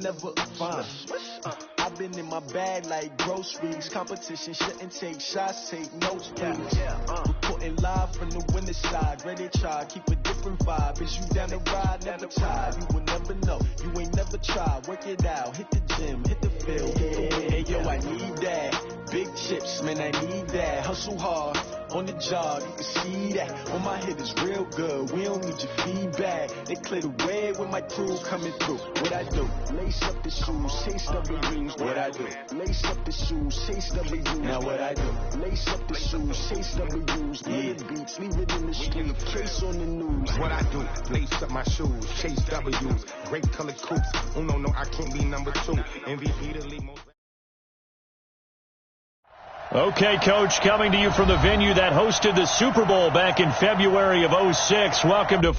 Never fine. I've been in my bag like groceries. Competition shouldn't take shots, take notes, please. Reporting live from the winter side. Ready to try, keep a different vibe. Is you down the ride? Never tired. You will never know. You ain't never tried. Work it out. Hit the gym, hit the field. Hey, yo, I need that. Big chips, man, I need that. Hustle hard. On the job, you can see that. On my head is real good. We don't need your feedback. They clear the way with my crew coming through. What I do? Lace up the shoes, chase W's. What I do? Lace up the shoes, chase W's. Now what I do? Lace up the shoes, chase W's. Yeah, beats, leave it in the street. Case on the news. What I do? Lace up my shoes, chase W's. Great colored coupes. Oh no, I can't be number 2. MVP to lead most. Okay, Coach, coming to you from the venue that hosted the Super Bowl back in February of '06. Welcome to...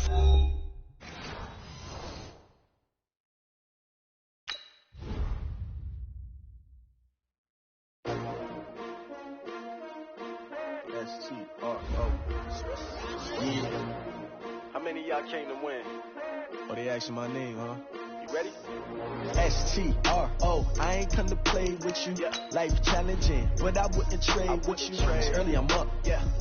S-T-R-O. Yeah. How many of y'all came to win? Oh, they asking my name, huh? You ready? S-T-R-O. I ain't come to play with you. Life challenging, but I wouldn't trade with you. Early I'm up.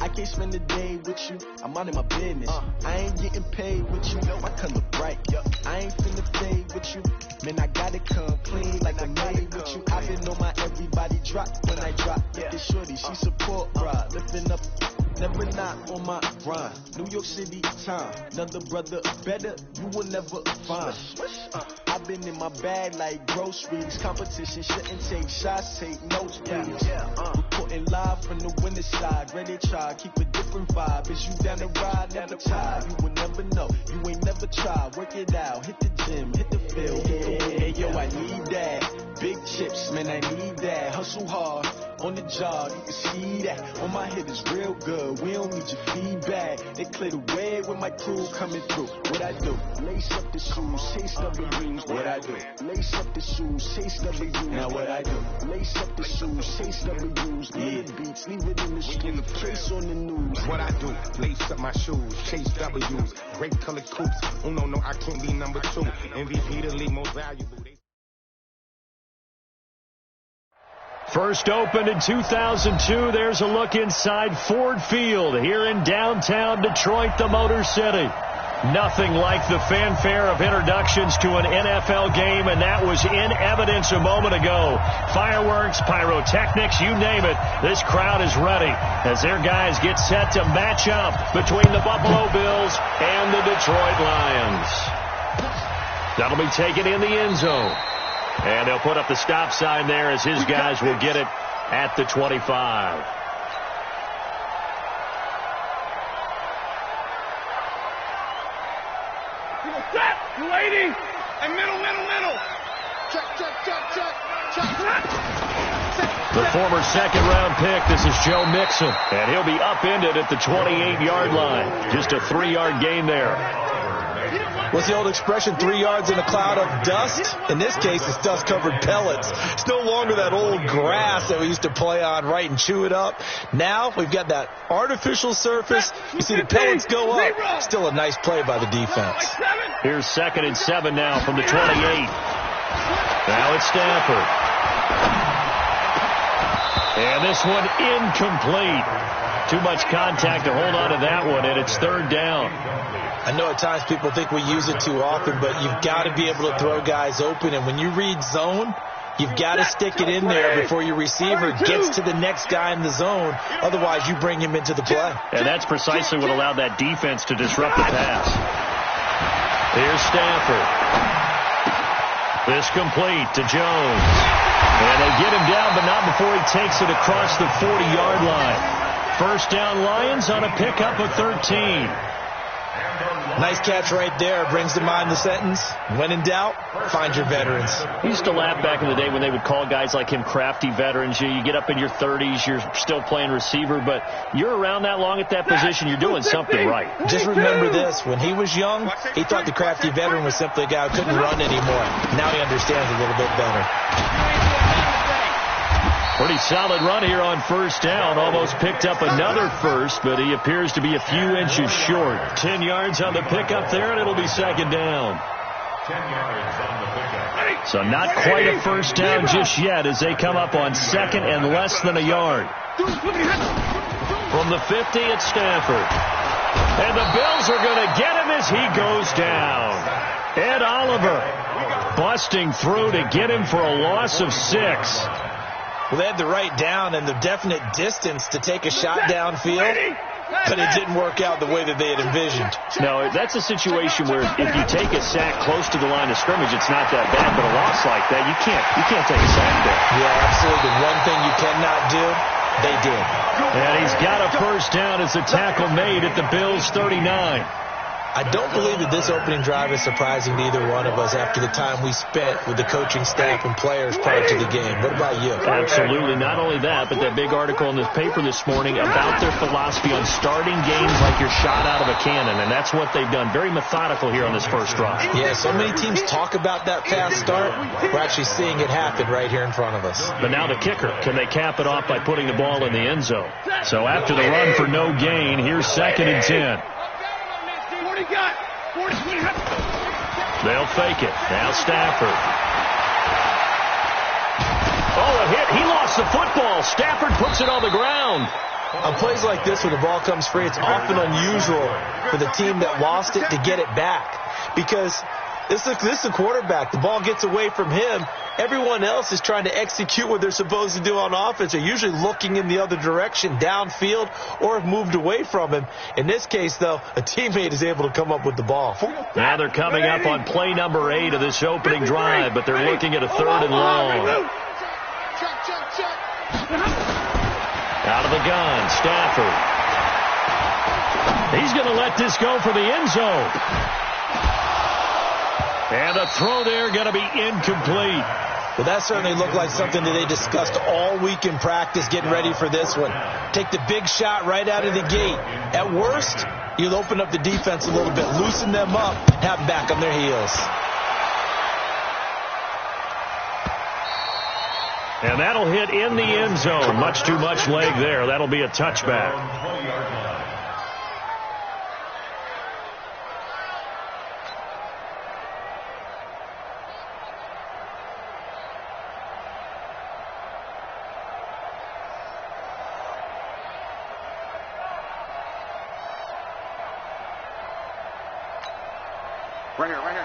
I can't spend the day with you. I'm out of my business. I ain't getting paid with you. My color bright. I ain't finna fade with you. Man, I gotta come clean like I'm made with you. I've been on my everybody drop when I drop. This shorty, she support ride. Lifting up. Never not on my grind. New York City time. Another brother better, you will never find. I've been in my bag like groceries. Competition shouldn't take shots, take notes, please. Reporting live from the winter side. Ready to try, keep a different vibe. Is you down the ride? Never tired. You will never know. You ain't never tried. Work it out. Hit the gym, hit the field. Hey, yo, I need that. Big chips, man, I need that. Hustle hard. On the job, you can see that. On my head is real good. We don't need your feedback. They clear the way with my crew coming through. What I do? Lace up the shoes, chase W's. What I do? Lace up the shoes, chase W's. Now what I do? Lace up the shoes, chase W's. Yeah, beats, leave it in the street. Case on the news. What I do? Lace up my shoes, chase W's. Great colored coupes. Oh no, I can't be number 2. MVP to league most valuable. First opened in 2002. There's a look inside Ford Field here in downtown Detroit, the Motor City. Nothing like the fanfare of introductions to an NFL game, and that was in evidence a moment ago. Fireworks, pyrotechnics, you name it. This crowd is ready as their guys get set to match up between the Buffalo Bills and the Detroit Lions. That'll be taken in the end zone. And they'll put up the stop sign there as his guys will get it at the 25. Set, lady, and middle. Check. The former second-round pick, this is Joe Mixon. And he'll be upended at the 28-yard line. Just a 3-yard gain there. What's the old expression, 3 yards in a cloud of dust? In this case, it's dust-covered pellets. It's no longer that old grass that we used to play on, right, and chew it up. Now we've got that artificial surface. You see the pellets go up. Still a nice play by the defense. Here's 2nd and 7 now from the 28. Now it's Stafford. And this one incomplete. Too much contact to hold on to that one, and it's 3rd down. I know at times people think we use it too often, but you've got to be able to throw guys open. And when you read zone, you've got to stick it in there before your receiver gets to the next guy in the zone. Otherwise, you bring him into the play. And that's precisely what allowed that defense to disrupt the pass. Here's Stafford. This complete to Jones. And they get him down, but not before he takes it across the 40-yard line. First down Lions on a pickup of 13. Nice catch right there. Brings to mind the sentence, when in doubt, find your veterans. We used to laugh back in the day when they would call guys like him crafty veterans. You get up in your 30s, you're still playing receiver, but you're around that long at that position, you're doing something right. Just remember this. When he was young, he thought the crafty veteran was simply a guy who couldn't run anymore. Now he understands a little bit better. Pretty solid run here on first down. Almost picked up another first, but he appears to be a few inches short. 10 yards on the pickup there, and it'll be 2nd down. So not quite a first down just yet as they come up on second and less than a yard. From the 50, it's Stafford. And the Bills are going to get him as he goes down. Ed Oliver busting through to get him for a loss of 6. Well, they had the right down and the definite distance to take a shot downfield, but it didn't work out the way that they had envisioned. No, that's a situation where if you take a sack close to the line of scrimmage, it's not that bad, but a loss like that, you can't take a sack there. Yeah, absolutely. The one thing you cannot do, they did. And he's got a first down as the tackle made at the Bills' 39. I don't believe that this opening drive is surprising to either one of us after the time we spent with the coaching staff and players prior to the game. What about you? Absolutely. Not only that, but that big article in this paper this morning about their philosophy on starting games like you're shot out of a cannon, and that's what they've done. Very methodical here on this first drive. Yeah, so many teams talk about that fast start. We're actually seeing it happen right here in front of us. But now the kicker. Can they cap it off by putting the ball in the end zone? So after the run for no gain, here's 2nd and 10. They'll fake it. Now Stafford. Oh, a hit. He lost the football. Stafford puts it on the ground. On plays like this where the ball comes free, it's often unusual for the team that lost it to get it back. Because this is the quarterback. The ball gets away from him. Everyone else is trying to execute what they're supposed to do on offense. They're usually looking in the other direction, downfield, or have moved away from him. In this case, though, a teammate is able to come up with the ball. Now they're coming up on play number 8 of this opening drive, but they're looking at a 3rd and long. Out of the gun, Stafford. He's going to let this go for the end zone. And a throw there going to be incomplete. Well, that certainly looked like something that they discussed all week in practice getting ready for this one. Take the big shot right out of the gate. At worst, you'll open up the defense a little bit, loosen them up, have them back on their heels. And that'll hit in the end zone. Much too much leg there. That'll be a touchback.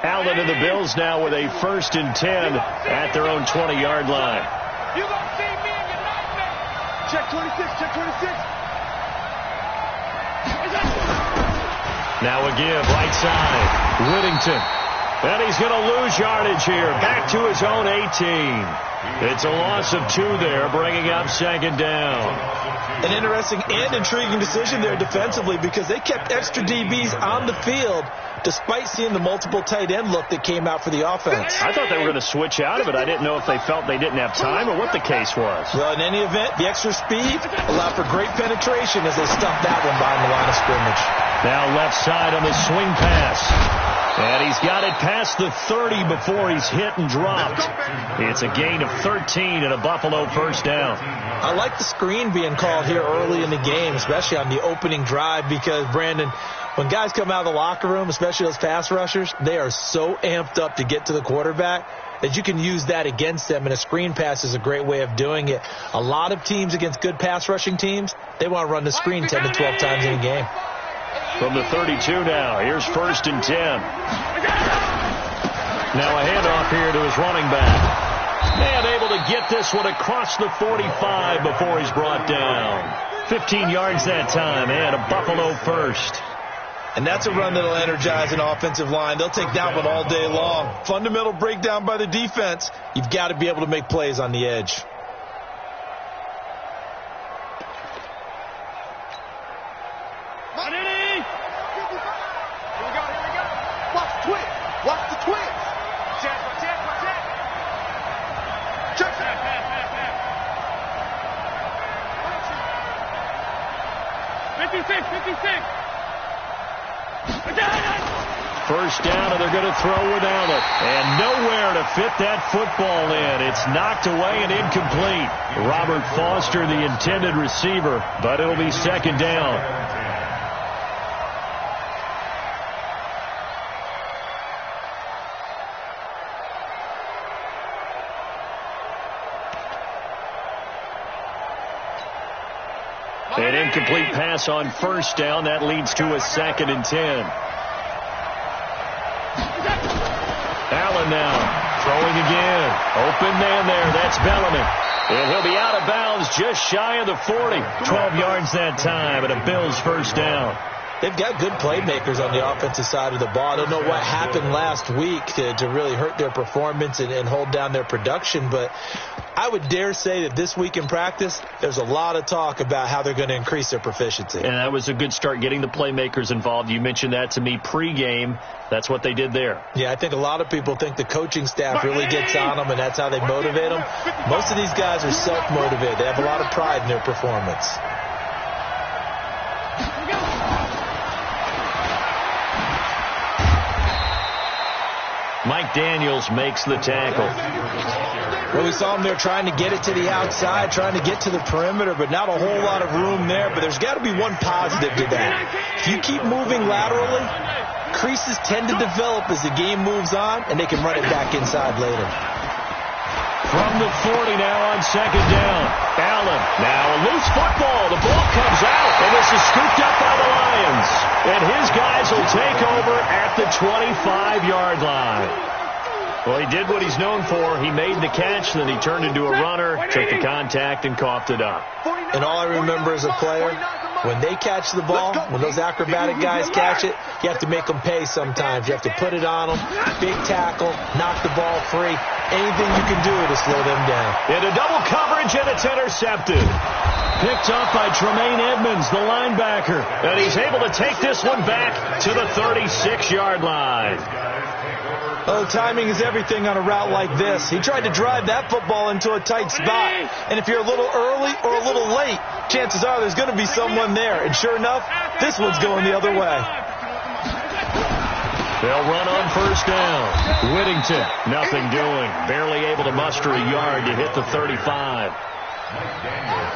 Allen and the Bills now with a 1st and 10 at their own 20-yard line. You gonna see me in your nightmare. Check 26, check 26. Now a give, right side. Whittington. And he's going to lose yardage here. Back to his own 18. It's a loss of 2 there, bringing up 2nd down. An interesting and intriguing decision there defensively because they kept extra DBs on the field despite seeing the multiple tight end look that came out for the offense. I thought they were going to switch out of it. I didn't know if they felt they didn't have time or what the case was. Well, in any event, the extra speed allowed for great penetration as they stuffed that one behind the line of scrimmage. Now left side on the swing pass. And he's got it past the 30 before he's hit and dropped. It's a gain of 13 and a Buffalo first down. I like the screen being called here early in the game, especially on the opening drive, because, Brandon, when guys come out of the locker room, especially those pass rushers, they are so amped up to get to the quarterback that you can use that against them, and a screen pass is a great way of doing it. A lot of teams against good pass rushing teams, they want to run the screen 10 to 12 times in a game. From the 32 now, here's 1st and 10. Now a handoff here to his running back. And able to get this one across the 45 before he's brought down. 15 yards that time, and a Buffalo first. And that's a run that'll energize an offensive line. They'll take that one all day long. Fundamental breakdown by the defense. You've got to be able to make plays on the edge. Watch the twins. Check. 56. First down, and they're going to throw without it. And nowhere to fit that football in. It's knocked away and incomplete. Robert Foster, the intended receiver, but it'll be 2nd down. An incomplete pass on first down. That leads to a 2nd and 10. Allen now throwing again. Open man there. That's Bellamy. And he'll be out of bounds just shy of the 40. 12 yards that time, and a Bills first down. They've got good playmakers on the offensive side of the ball. I don't know what happened last week to really hurt their performance and hold down their production, but I would dare say that this week in practice, there's a lot of talk about how they're going to increase their proficiency. And that was a good start, getting the playmakers involved. You mentioned that to me pregame. That's what they did there. Yeah, I think a lot of people think the coaching staff really gets on them, and that's how they motivate them. Most of these guys are self-motivated. They have a lot of pride in their performance. Mike Daniels makes the tackle. Well, we saw him there trying to get it to the outside, trying to get to the perimeter, but not a whole lot of room there. But there's got to be one positive to that. If you keep moving laterally, creases tend to develop as the game moves on, and they can run it back inside later. From the 40 now on 2nd down. Allen, now a loose football. The ball comes out, and this is scooped up by the Lions. And his guys will take over at the 25-yard line. Well, he did what he's known for. He made the catch, then he turned into a runner, took the contact, and coughed it up. And all I remember as a player, when they catch the ball, when those acrobatic guys catch it, you have to make them pay sometimes. You have to put it on them, big tackle, knock the ball free. Anything you can do to slow them down. Into double coverage, and it's intercepted. Picked off by Tremaine Edmonds, the linebacker. And he's able to take this one back to the 36-yard line. Oh, timing is everything on a route like this. He tried to drive that football into a tight spot. And if you're a little early or a little late, chances are there's going to be someone there. And sure enough, this one's going the other way. They'll run on first down. Whittington, nothing doing. Barely able to muster a yard to hit the 35.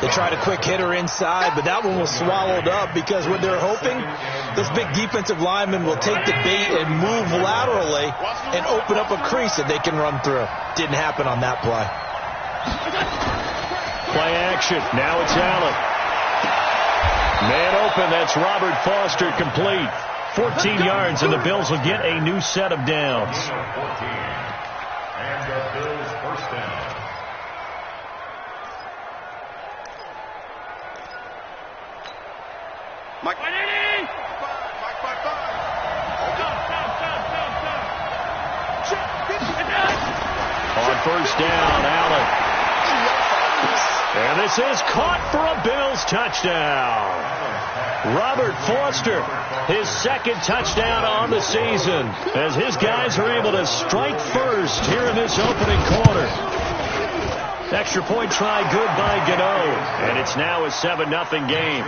They tried a quick hitter inside, but that one was swallowed up because what they're hoping, those big defensive linemen will take the bait and move laterally and open up a crease that they can run through. Didn't happen on that play. Play action. Now it's Allen. Man open. That's Robert Foster, complete. 14 yards, and the Bills will get a new set of downs. And the Bills first down. Mike. Mike. On first down, Allen. And this is caught for a Bills touchdown. Robert Foster, his 2nd touchdown on the season, as his guys are able to strike first here in this opening quarter. Extra point try good by Gano, and it's now a 7-0 game.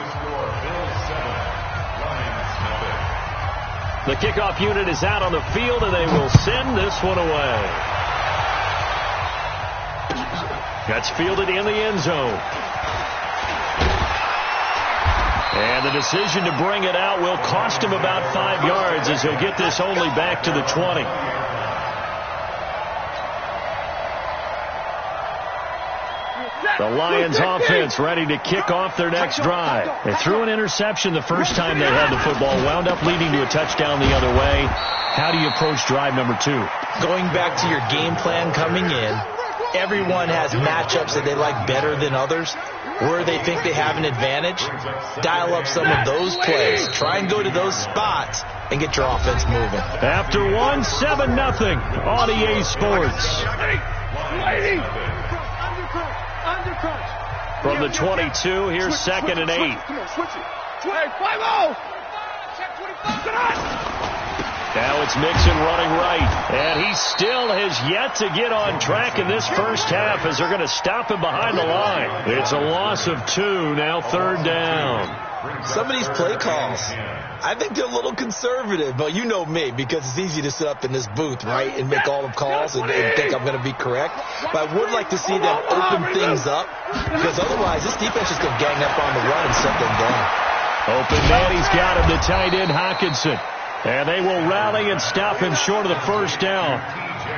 The kickoff unit is out on the field, and they will send this one away. That's fielded in the end zone. And the decision to bring it out will cost him about 5 yards, as he'll get this only back to the 20. The Lions offense ready to kick off their next drive. They threw an interception the first time they had the football, wound up leading to a touchdown the other way. How do you approach drive number 2? Going back to your game plan coming in, everyone has matchups that they like better than others. Where they think they have an advantage, dial up some of those plays. Try and go to those spots and get your offense moving. After one, 7-0 on EA Sports. From the 22, here's 2nd and 8. Come on, switch it. Hey, 5-0. Now it's Mixon running right, and he still has yet to get on track in this first half as they're going to stop him behind the line. It's a loss of 2, now 3rd down. Some of these play calls, I think they're a little conservative, but you know me, because it's easy to sit up in this booth, right, and make all the calls and think I'm going to be correct. But I would like to see them open things up, because otherwise this defense is going to gang up on the run and shut them down. Open man, he's got him, the tight end Hawkinson. And they will rally and stop him short of the first down.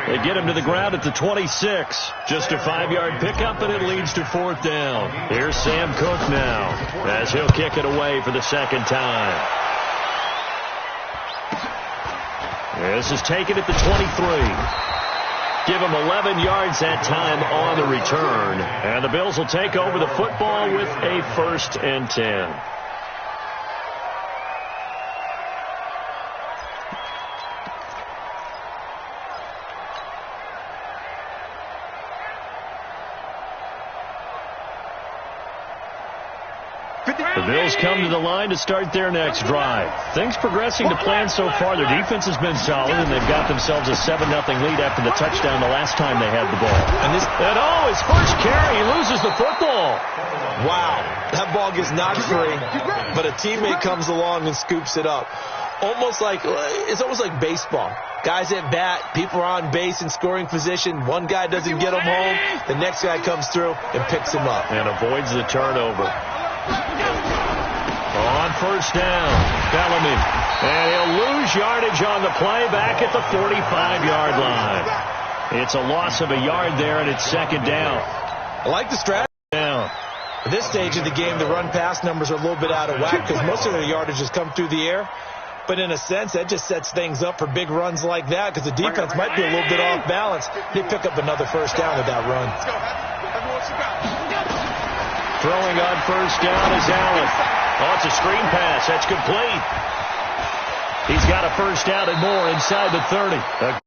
They get him to the ground at the 26. Just a 5-yard pickup, and it leads to 4th down. Here's Sam Cook now, as he'll kick it away for the second time. This is taken at the 23. Give him 11 yards that time on the return. And the Bills will take over the football with a 1st and 10. The Bills come to the line to start their next drive. Things progressing to plan so far. Their defense has been solid, and they've got themselves a 7-0 lead after the touchdown the last time they had the ball. And his first carry, he loses the football. Wow, that ball gets knocked free, but a teammate comes along and scoops it up. It's almost like baseball. Guys at bat, people are on base in scoring position. One guy doesn't get him home. The next guy comes through and picks him up. And avoids the turnover. On 1st down, Bellamy. And he'll lose yardage on the play back at the 45-yard line. It's a loss of a yard there, and it's 2nd down. I like the strategy. Down. At this stage of the game, the run-pass numbers are a little bit out of whack because most of their yardage has come through the air. But in a sense, that just sets things up for big runs like that because the defense might be a little bit off balance. They pick up another 1st down with that run. Throwing on 1st down is Allen. Oh, it's a screen pass. That's complete. He's got a 1st down and more inside the 30.